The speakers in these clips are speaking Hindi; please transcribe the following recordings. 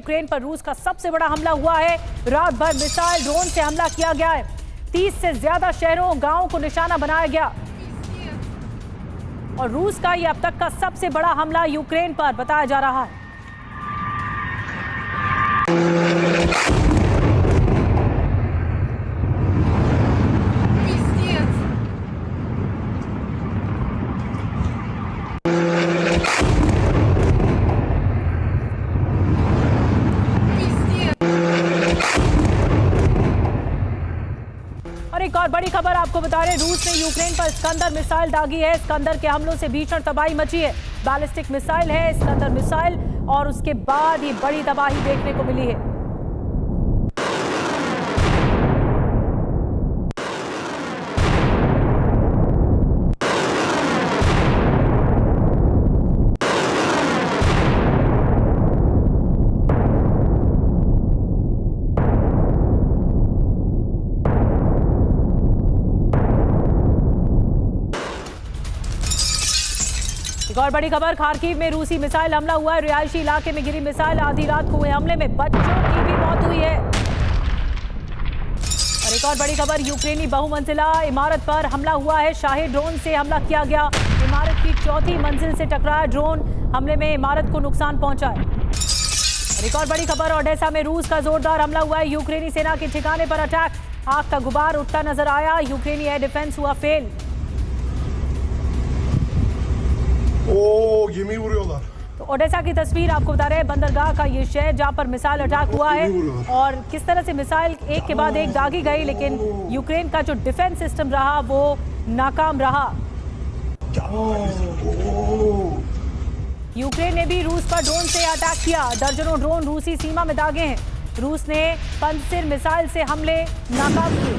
यूक्रेन पर रूस का सबसे बड़ा हमला हुआ है। रात भर मिसाइल ड्रोन से हमला किया गया है। 30 से ज्यादा शहरों गांवों को निशाना बनाया गया और रूस का यह अब तक का सबसे बड़ा हमला यूक्रेन पर बताया जा रहा है। और एक और बड़ी खबर आपको बता रहे, रूस ने यूक्रेन पर स्कंदर मिसाइल दागी है। स्कंदर के हमलों से भीषण तबाही मची है। बैलिस्टिक मिसाइल है स्कंदर मिसाइल और उसके बाद ही बड़ी तबाही देखने को मिली है। एक और बड़ी खबर, खार्किव में रूसी मिसाइल हमला हुआ है। रिहायशी इलाके में गिरी मिसाइल, आधी रात को हुए हमले में बच्चों की भी मौत हुई है। और एक और बड़ी खबर, यूक्रेनी बहुमंजिला इमारत पर हमला हुआ है। शाही ड्रोन से हमला किया गया। इमारत की 4थी मंजिल से टकराया ड्रोन, हमले में इमारत को नुकसान पहुंचा है। और एक और बड़ी खबर, ओडेसा में रूस का जोरदार हमला हुआ है। यूक्रेनी सेना के ठिकाने पर अटैक, आग का गुबार उठता नजर आया। यूक्रेनी एयर डिफेंस हुआ फेल। gemi vuruyorlar. तो ओडेसा की तस्वीर आपको बता रहे हैं, बंदरगाह का ये शहर जहां पर मिसाइल अटैक हुआ है और किस तरह से मिसाइल एक के बाद एक दागी गई, लेकिन यूक्रेन का जो डिफेंस सिस्टम रहा वो नाकाम रहा। यूक्रेन ने भी रूस पर ड्रोन से अटैक किया। दर्जनों ड्रोन रूसी सीमा में दागे हैं। रूस ने पंसिर मिसाइल से हमले नाकाम किए।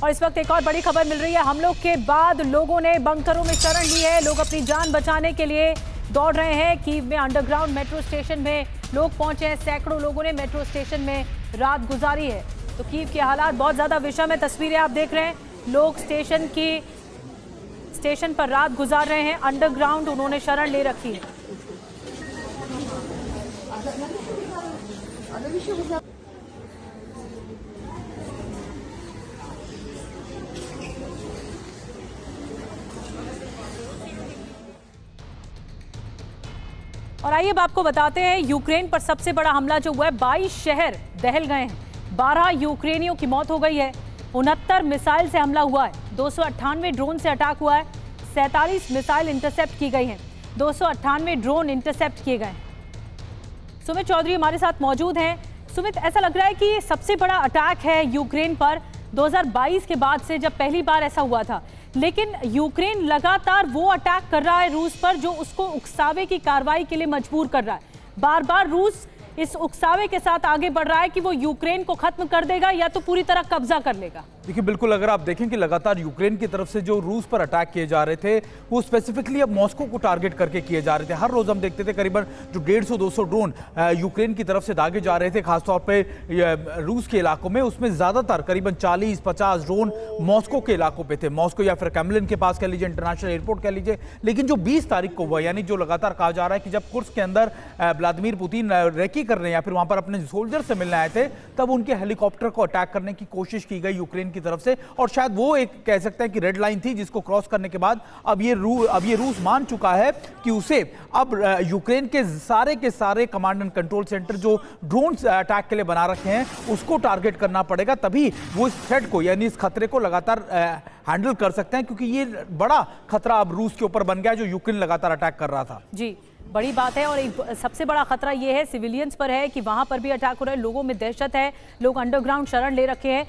और इस वक्त एक और बड़ी खबर मिल रही है, हमलों के बाद लोगों ने बंकरों में शरण ली है। लोग अपनी जान बचाने के लिए दौड़ रहे हैं। कीव में अंडरग्राउंड मेट्रो स्टेशन में लोग पहुंचे हैं। सैकड़ों लोगों ने मेट्रो स्टेशन में रात गुजारी है। तो कीव के हालात बहुत ज्यादा विषम है। तस्वीरें आप देख रहे हैं, लोग स्टेशन पर रात गुजार रहे हैं। अंडरग्राउंड उन्होंने शरण ले रखी है। और आइए अब आपको बताते हैं, यूक्रेन पर सबसे बड़ा हमला जो हुआ है, 22 शहर दहल गए हैं। 12 यूक्रेनियों की मौत हो गई है। 69 मिसाइल से हमला हुआ है। 298 ड्रोन से अटैक हुआ है। 47 मिसाइल इंटरसेप्ट की गई हैं। 298 ड्रोन इंटरसेप्ट किए गए हैं। सुमित चौधरी हमारे साथ मौजूद हैं। सुमित, ऐसा लग रहा है कि ये सबसे बड़ा अटैक है यूक्रेन पर 2022 के बाद से, जब पहली बार ऐसा हुआ था। लेकिन यूक्रेन लगातार वो अटैक कर रहा है रूस पर जो उसको उकसावे की कार्रवाई के लिए मजबूर कर रहा है। बार बार रूस इस उकसावे के साथ आगे बढ़ रहा है कि वो यूक्रेन को खत्म कर देगा या तो पूरी तरह कब्जा कर लेगा। देखिए, बिल्कुल अगर आप देखें कि लगातार यूक्रेन की तरफ से जो रूस पर अटैक किए जा रहे थे वो स्पेसिफिकली अब मॉस्को को टारगेट करके किए जा रहे थे। हर रोज हम देखते थे करीबन जो 150-200 ड्रोन यूक्रेन की तरफ से दागे जा रहे थे, खासतौर पे रूस के इलाकों में। उसमें ज्यादातर करीबन 40-50 ड्रोन मॉस्को के इलाकों पे थे। मॉस्को या फिर क्रेमलिन के पास कह लीजिए, इंटरनेशनल एयरपोर्ट कह लीजिए। लेकिन जो 20 तारीख को हुआ, यानी जो लगातार कहा जा रहा है कि जब कुर्स्क के अंदर व्लादिमीर पुतिन रेकी करने या फिर वहां पर अपने सोल्जर से मिलने आए थे, तब उनके हेलीकॉप्टर को अटैक करने की कोशिश की गई यूक्रेन की तरफ से। और शायद वो एक कह सकते हैं कि रेड लाइन थी जिसको क्रॉस करने के बाद अब ये रूस मान चुका है कि उसे अब यूक्रेन के सारे कमांड एंड कंट्रोल सेंटर जो ड्रोन अटैक के लिए बना रखे हैं उसको टारगेट करना पड़ेगा। तभी वो इस थ्रेट को, यानी इस खतरे को लगातार हैंडल कर सकते हैं, क्योंकि ये बड़ा खतरा अब रूस के ऊपर बन गया जो यूक्रेन लगातार अटैक कर रहा था। जी, बड़ी बात है। और एक सबसे बड़ा खतरा यह है सिविलियंस पर है कि वहां पर भी अटैक हो रहा है। लोगों में दहशत है, लोग अंडरग्राउंड शरण ले रखे हैं।